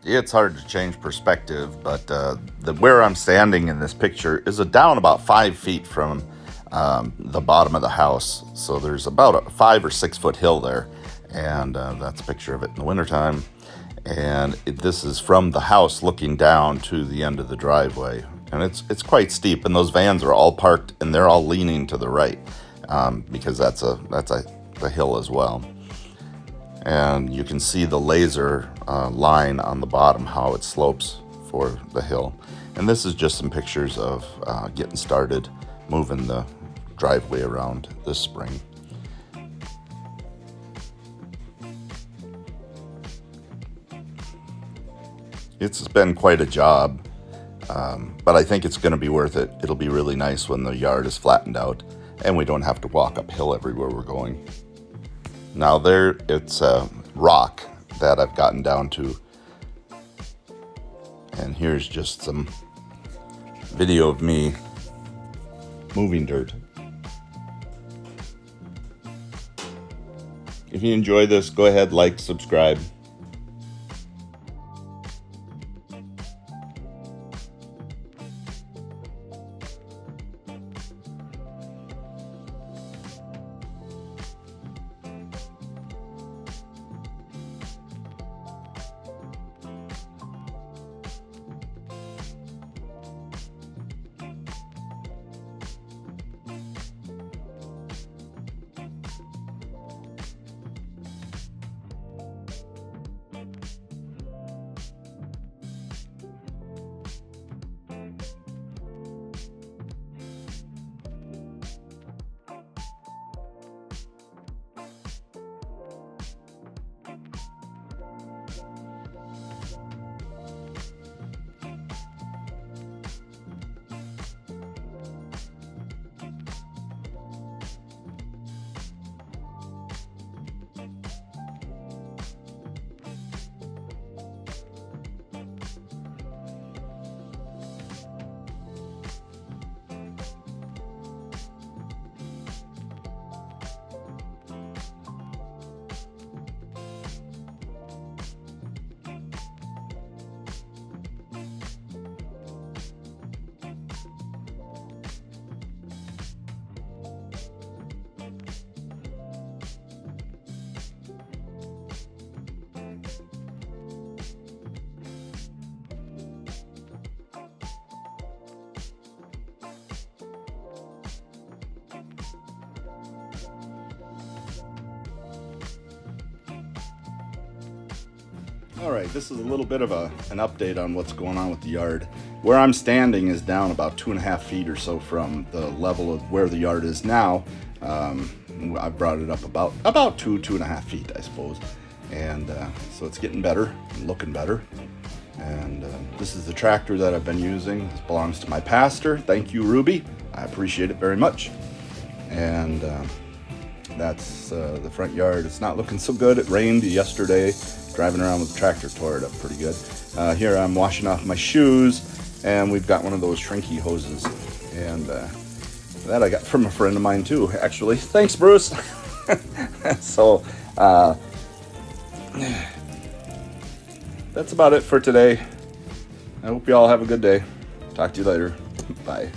It's hard to change perspective, but where I'm standing in this picture is down about 5 feet from the bottom of the house. So there's about a 5 or 6 foot hill there, and that's a picture of it in the wintertime. And this is from the house looking down to the end of the driveway, and it's quite steep. And those vans are all parked, and they're all leaning to the right because that's a hill as well. And you can see the laser line on the bottom, how it slopes for the hill. And this is just some pictures of getting started moving the driveway around this spring. It's been quite a job, but I think it's going to be worth it. It'll be really nice when the yard is flattened out and we don't have to walk uphill everywhere we're going. Now it's a rock that I've gotten down to. And here's just some video of me moving dirt. If you enjoy this, go ahead, like, subscribe. All right, this is a little bit of an update on what's going on with the yard. Where I'm standing is down about 2.5 feet or so from the level of where the yard is now. I brought it up about 2.5 feet, I suppose. And so it's getting better and looking better. And this is the tractor that I've been using. This belongs to my pastor. Thank you, Ruby. I appreciate it very much. And that's the front yard. It's not looking so good. It rained yesterday. Driving around with the tractor tore it up pretty good. Here I'm washing off my shoes, and we've got one of those shrinky hoses. And that I got from a friend of mine too, actually. Thanks, Bruce. So that's about it for today. I hope you all have a good day. Talk to you later. Bye.